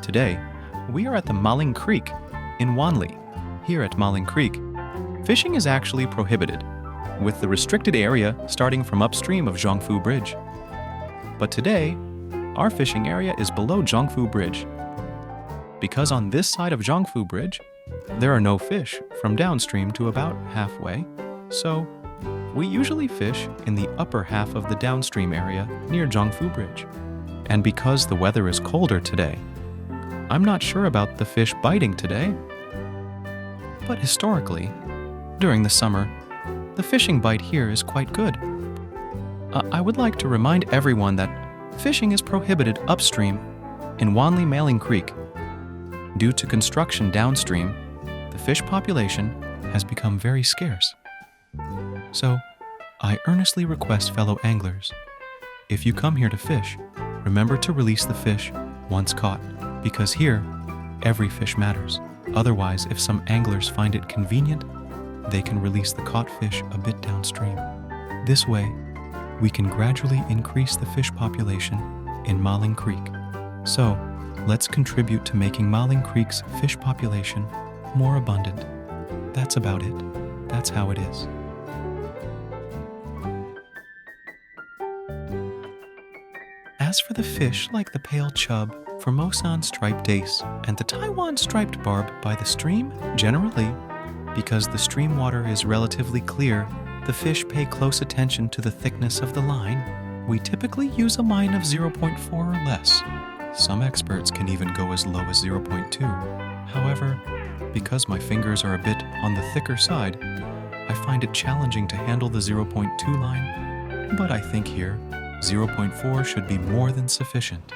Today, we are at the Maling Creek in Wanli. Here at Maling Creek, fishing is actually prohibited, with the restricted area starting from upstream of Zhongfu Bridge. But today, our fishing area is below Zhongfu Bridge. Because on this side of Zhongfu Bridge, there are no fish from downstream to about halfway, so we usually fish in the upper half of the downstream area near Zhongfu Bridge. And because the weather is colder today, I'm not sure about the fish biting today. But historically, during the summer, the fishing bite here is quite good. I would like to remind everyone that fishing is prohibited upstream in Wanli Maling Creek. Due to construction downstream, the fish population has become very scarce. So, I earnestly request fellow anglers, if you come here to fish, remember to release the fish once caught, because here, every fish matters. Otherwise, if some anglers find it convenient, they can release the caught fish a bit downstream. This way, we can gradually increase the fish population in Maling Creek. So, let's contribute to making Maling Creek's fish population more abundant. That's about it. That's how it is. As for the fish like the pale chub, Formosan striped dace, and the Taiwan striped barb by the stream, generally, because the stream water is relatively clear, the fish pay close attention to the thickness of the line. We typically use a line of 0.4 or less. Some experts can even go as low as 0.2. However, because my fingers are a bit on the thicker side, I find it challenging to handle the 0.2 line, but I think here, 0.4 should be more than sufficient.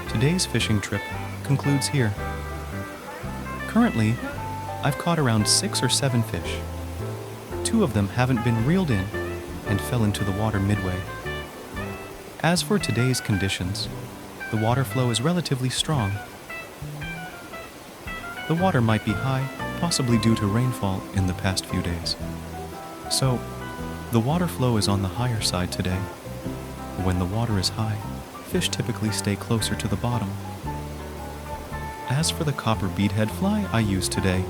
Today's fishing trip concludes here. Currently, I've caught around 6 or 7 fish. 2 of them haven't been reeled in and fell into the water midway. As for today's conditions, the water flow is relatively strong. The water might be high, possibly due to rainfall in the past few days. So, the water flow is on the higher side today. When the water is high, fish typically stay closer to the bottom. As for the copper beadhead fly I used today,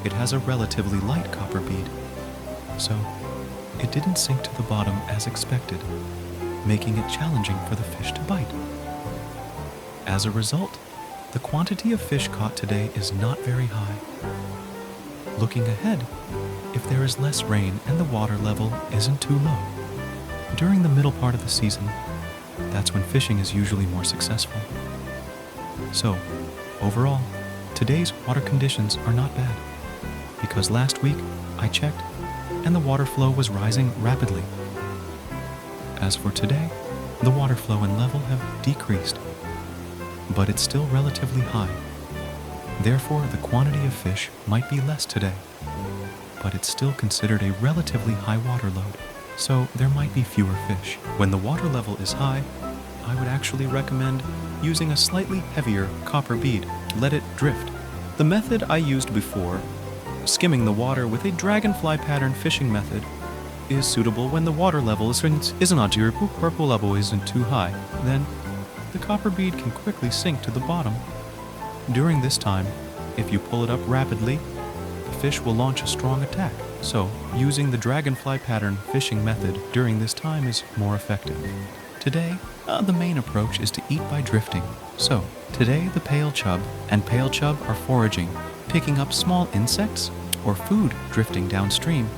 it has a relatively light copper bead, so it didn't sink to the bottom as expected, making it challenging for the fish to bite. As a result, the quantity of fish caught today is not very high. Looking ahead, if there is less rain and the water level isn't too low, during the middle part of the season, that's when fishing is usually more successful. So, overall, today's water conditions are not bad, because last week I checked and the water flow was rising rapidly. As for today, the water flow and level have decreased, but it's still relatively high. Therefore, the quantity of fish might be less today, but it's still considered a relatively high water load, so there might be fewer fish. When the water level is high, I would actually recommend using a slightly heavier copper bead. Let it drift. The method I used before, skimming the water with a dragonfly pattern fishing method, is suitable when the water level isn't too high. Then, the copper bead can quickly sink to the bottom. During this time, if you pull it up rapidly, the fish will launch a strong attack. So, using the dragonfly pattern fishing method during this time is more effective. Today, the main approach is to eat by drifting. So, today the pale chub and pale chub are foraging, picking up small insects or food drifting downstream.